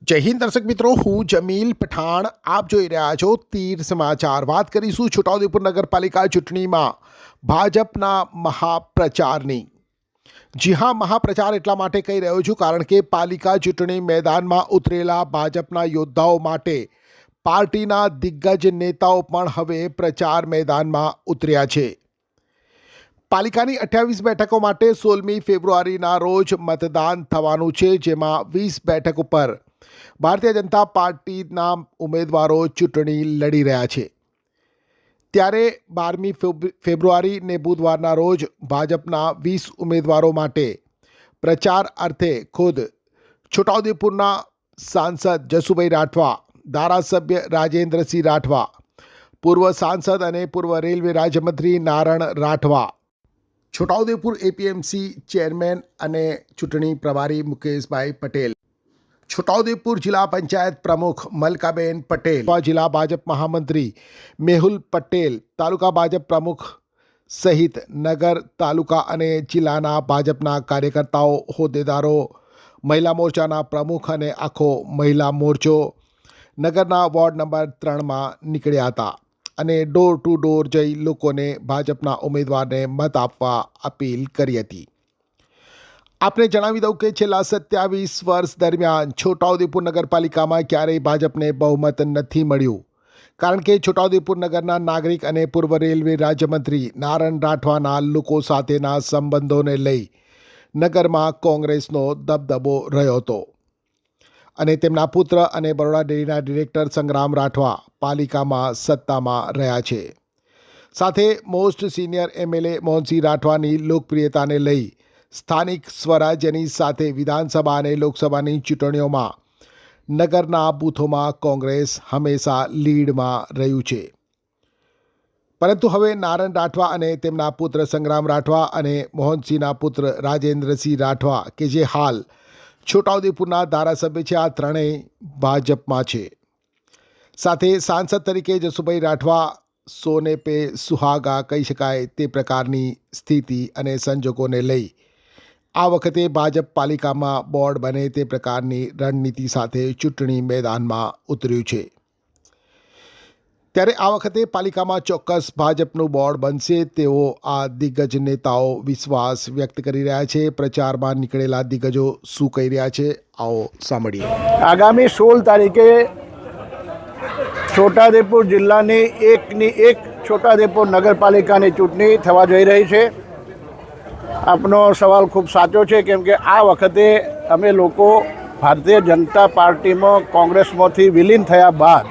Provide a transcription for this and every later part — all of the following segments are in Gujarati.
જય હિન્દ દર્શક મિત્રો, હું જમીલ પઠાણ. આપ જોઈ રહ્યા છો તીર સમાચાર. વાત કરીશું છોટાઉદેપુર નગરપાલિકા ચૂંટણીમાં ભાજપના મહાપ્રચારની. જી હા, મહાપ્રચાર એટલા માટે કહી રહ્યો છું કારણ કે પાલિકા ચૂંટણી મેદાનમાં ઉતરેલા ભાજપના યોદ્ધાઓ માટે પાર્ટીના દિગ્ગજ નેતાઓ પણ હવે પ્રચાર મેદાનમાં ઉતર્યા છે. પાલિકાની 28 બેઠકો માટે 16મી ફેબ્રુઆરીના રોજ મતદાન થવાનું છે, જેમાં 20 બેઠક ઉપર ભારતીય જનતા પાર્ટીના ઉમેદવારો ચૂંટણી લડી રહ્યા છે. ત્યારે 12મી ફેબ્રુઆરી ને બુધવારના રોજ ભાજપના 20 ઉમેદવારો માટે પ્રચાર અર્થે ખુદ છોટાઉદેપુરના સાંસદ જસુભાઈ રાઠવા, ધારાસભ્ય રાજેન્દ્રસિંહ રાઠવા, પૂર્વ સાંસદ અને પૂર્વ રેલવે રાજ્યમંત્રી નારણ રાઠવા, છોટાઉદેપુર એપીએમસી ચેરમેન અને ચૂંટણી પ્રભારી મુકેશભાઈ પટેલ, છોટાઉદેપુર જિલ્લા પંચાયત પ્રમુખ મલકાબેન પટેલ, જિલ્લા ભાજપ મહામંત્રી મેહુલ પટેલ, તાલુકા ભાજપ પ્રમુખ સહિત નગર, તાલુકા અને જિલ્લાના ભાજપના કાર્યકર્તાઓ, હોદ્દેદારો, મહિલા મોરચાના પ્રમુખ અને આખો મહિલા મોરચો નગરના વોર્ડ નંબર 3માં નીકળ્યા હતા અને ડોર ટુ ડોર જઈ લોકોને ભાજપના ઉમેદવારને મત આપવા અપીલ કરી હતી. આપને જણાવી દઉં કે છેલ્લા 27 વર્ષ દરમિયાન છોટાઉદેપુર નગરપાલિકામાં ક્યારેય ભાજપને બહુમત નથી મળ્યું, કારણ કે છોટાઉદેપુર નગરના નાગરિક અને પૂર્વ રેલવે રાજ્યમંત્રી નારણ રાઠવાના લોકો સાથેના સંબંધોને લઈ નગરમાં કોંગ્રેસનો દબદબો રહ્યો હતો અને તેમના પુત્ર અને બરોડા ડેરીના ડિરેક્ટર સંગ્રામ રાઠવા પાલિકામાં સત્તામાં રહ્યા છે. સાથે મોસ્ટ સિનિયર એમએલએ મોહનસિંહ રાઠવાની લોકપ્રિયતાને લઈ સ્થાનિક સ્વરાજ્યની સાથે વિધાનસભા અને લોકસભાની ચૂંટણીઓમાં નગરના બૂથોમાં કોંગ્રેસ હંમેશા લીડમાં રહ્યું છે. પરંતુ હવે નારણ રાઠવા અને તેમના પુત્ર સંગ્રામ રાઠવા અને મોહનસિંહના પુત્ર રાજેન્દ્રસિંહ રાઠવા કે જે હાલ છોટાઉદેપુરના ધારાસભ્ય છે, આ ત્રણેય ભાજપમાં છે. સાથે સાંસદ તરીકે જસુભાઈ રાઠવા સોને પે સુહાગા કહી શકાય તે પ્રકારની સ્થિતિ અને સંજોગોને લઈ આ વખતે ભાજપ પાલિકામાં બોર્ડ બને તે પ્રકારની રણનીતિ સાથે ચૂંટણી મેદાનમાં ઉતર્યું છે. ત્યારે આ વખતે પાલિકામાં ચોક્કસ ભાજપનું બોર્ડ બનશે તેવો આ દિગ્ગજ નેતાઓ વિશ્વાસ વ્યક્ત કરી રહ્યા છે. પ્રચારમાં નીકળેલા દિગ્ગજો શું કહી રહ્યા છે, આવો સાંભળીએ. આગામી 16 તારીખે છોટાઉદેપુર જિલ્લાની એક છોટાઉદેપુર નગરપાલિકાની ચૂંટણી થવા જઈ રહી છે. આપનો સવાલ ખૂબ સાચો છે, કેમ કે આ વખતે અમે લોકો ભારતીય જનતા પાર્ટીમાં કોંગ્રેસમાંથી વિલીન થયા બાદ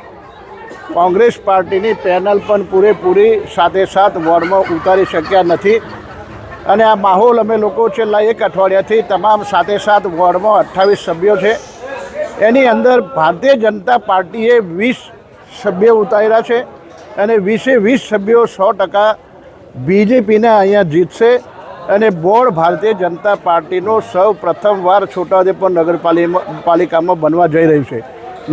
કોંગ્રેસ પાર્ટીની પેનલ પણ પૂરેપૂરી સાથે વોર્ડમાં ઉતારી શક્યા નથી અને આ માહોલ અમે લોકો છેલ્લા એક અઠવાડિયાથી તમામ સાથે વોર્ડમાં 28 સભ્યો છે, એની અંદર ભારતીય જનતા પાર્ટીએ 20 સભ્યો ઉતાર્યા છે અને 20 સભ્યો 100% બીજેપીને અહીંયા જીતશે અને બોર્ડ ભારતીય જનતા પાર્ટીનો સૌ પ્રથમવાર છોટાઉદેપુર નગરપાલિકામાં બનવા જઈ રહ્યું છે.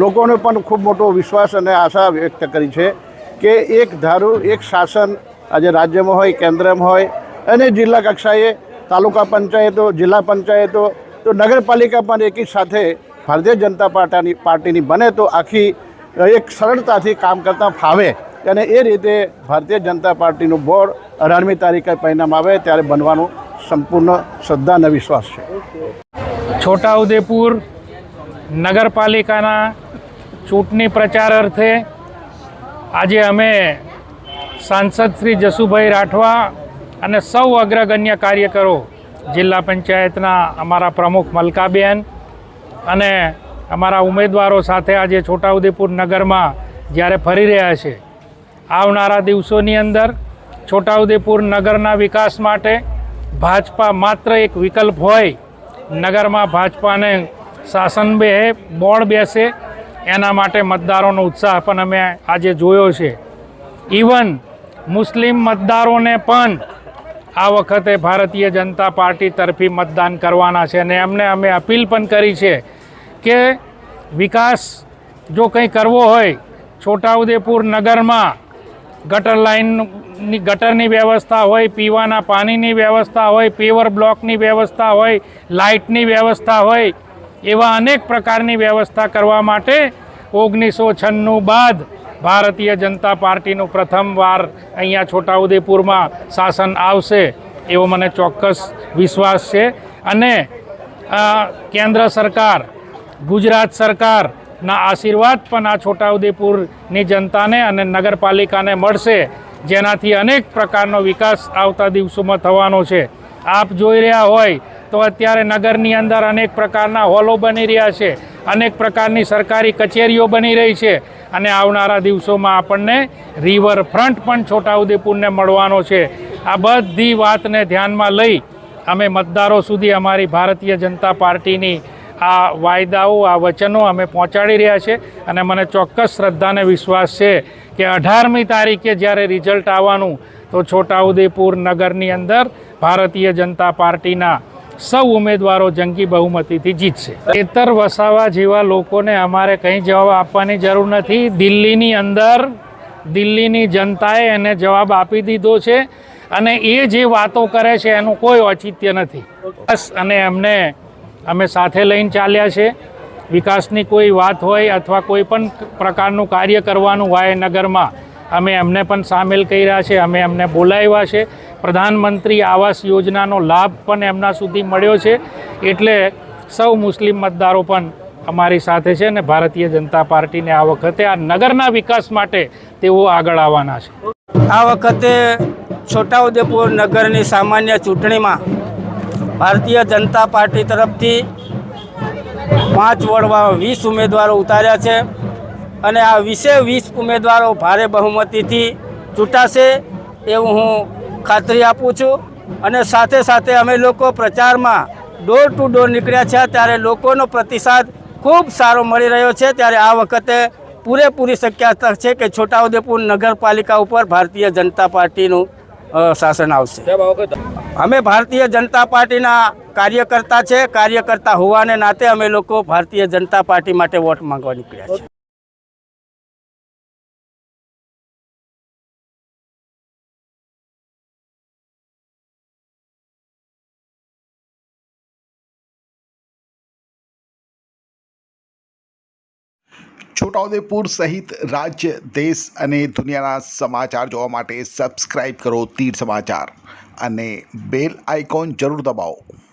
લોકોને પણ ખૂબ મોટો વિશ્વાસ અને આશા વ્યક્ત કરી છે કે એક ધારું એક શાસન આજે રાજ્યમાં હોય, કેન્દ્રમાં હોય અને જિલ્લા કક્ષાએ તાલુકા પંચાયતો, જિલ્લા પંચાયતો, તો નગરપાલિકા પણ એકી સાથે ભારતીય જનતા પાર્ટીની બને તો આખી એક સરળતાથી કામ કરતાં ફાવે અને એ રીતે ભારતીય જનતા પાર્ટીનું બોર્ડ 18મી તારીખે પરિણામ આવે ત્યારે બનવાનું સંપૂર્ણ શ્રદ્ધા અને વિશ્વાસ છે. છોટાઉદેપુર નગરપાલિકાના ચૂંટણી પ્રચાર અર્થે આજે અમે સાંસદ શ્રી જસુભાઈ રાઠવા અને સૌ અગ્રગણ્ય કાર્યકરો, જિલ્લા પંચાયતના અમારા પ્રમુખ મલકાબેન અને અમારા ઉમેદવારો સાથે આજે છોટાઉદેપુર નગરમાં જ્યારે ફરી રહ્યા છે. આવનારા દિવસોની અંદર છોટાઉદેપુર નગરના વિકાસ માટે ભાજપા માત્ર એક વિકલ્પ હોય, નગરમાં ભાજપાને શાસન બોર્ડ બેસે, એના માટે મતદારોનો ઉત્સાહ પણ અમે આજે જોયો છે. ઇવન મુસ્લિમ મતદારોને પણ આ વખતે ભારતીય જનતા પાર્ટી તરફી મતદાન કરવાના છે અને એમને અમે અપીલ પણ કરી છે કે વિકાસ જો કંઈ કરવો હોય, છોટાઉદેપુર નગરમાં ગટરની વ્યવસ્થા હોય, પીવાના પાણીની વ્યવસ્થા હોય, પેવર બ્લોકની વ્યવસ્થા હોય, લાઇટની વ્યવસ્થા હોય, એવા અનેક પ્રકારની વ્યવસ્થા કરવા માટે 1996 બાદ ભારતીય જનતા પાર્ટીનું પ્રથમવાર અહીંયા છોટાઉદેપુરમાં શાસન આવશે એવો મને ચોક્કસ વિશ્વાસ છે. અને કેન્દ્ર સરકાર, ગુજરાત સરકારના આશીર્વાદ પણ આ છોટાઉદેપુરની જનતાને અને નગરપાલિકાને મળશે, જેનાથી અનેક પ્રકારનો વિકાસ આવતા દિવસોમાં થવાનો છે. આપ જોઈ રહ્યા હોય તો અત્યારે નગરની અંદર અનેક પ્રકારના હોલો બની રહ્યા છે, અનેક પ્રકારની સરકારી કચેરીઓ બની રહી છે અને આવનારા દિવસોમાં આપણને રિવરફ્રન્ટ પણ છોટાઉદેપુરને મળવાનો છે. આ બધી વાતને ધ્યાનમાં લઈ અમે મતદારો સુધી અમારી ભારતીય જનતા પાર્ટીની આ વાયદાઓ, આ વચનો અમે પહોંચાડી રહ્યા છે. અને મને ચોક્કસ શ્રદ્ધા અને વિશ્વાસ છે કે 18મી તારીખે જ્યારે રિઝલ્ટ આવવાનું તો છોટાઉદેપુર નગરની અંદર ભારતીય જનતા પાર્ટીના સૌ ઉમેદવારો જંગી બહુમતીથી જીતશે. ખેતર વસાવા જેવા લોકોને અમારે કંઈ જવાબ આપવાની જરૂર નથી. દિલ્હીની અંદર દિલ્હીની જનતાએ એને જવાબ આપી દીધો છે અને એ જે વાતો કરે છે એનું કોઈ ઔચિત્ય નથી. બસ અને અમે સાથે લઈને ચાલ્યા છે. વિકાસની કોઈ વાત હોય અથવા કોઈ પણ પ્રકારનું કાર્ય કરવાનું હોય નગરમાં, અમે એમને પણ સામેલ કર્યા છે, અમે એમને બોલાવ્યા છે. પ્રધાનમંત્રી આવાસ યોજનાનો લાભ પણ એમના સુધી મળ્યો છે. એટલે સૌ મુસ્લિમ મતદારો પણ અમારી સાથે છે અને ભારતીય જનતા પાર્ટીને આ વખતે આ નગરના વિકાસ માટે તેઓ આગળ આવવાના છે. આ વખતે છોટાઉદેપુર નગરની સામાન્ય ચૂંટણીમાં ભારતીય જનતા પાર્ટી તરફથી 5 વોર્ડમાં 20 ઉમેદવારો ઉતાર્યા છે અને આ 20 ઉમેદવારો ભારે બહુમતીથી ચૂંટાશે એવું હું ખાતરી આપું છું. અને સાથે સાથે અમે લોકો પ્રચારમાં ડોર ટુ ડોર નીકળ્યા છે ત્યારે લોકોનો પ્રતિસાદ ખૂબ સારો મળી રહ્યો છે. ત્યારે આ વખતે પૂરેપૂરી શક્યતા છે કે છોટાઉદેપુર નગરપાલિકા ઉપર ભારતીય જનતા પાર્ટીનું શાસન આવશે. અમે ભારતીય જનતા પાર્ટીના કાર્યકર્તા છે. કાર્યકર્તા હોવાને નાતે અમે લોકો ભારતીય જનતા પાર્ટી માટે વોટ માંગવા નીકળ્યા છે. છોટાઉદેપુર સહિત રાજ્ય, દેશ અને દુનિયાના સમાચાર જોવા માટે સબસ્ક્રાઇબ કરો તીર સમાચાર અને બેલ આઇકોન જરૂર દબાવો.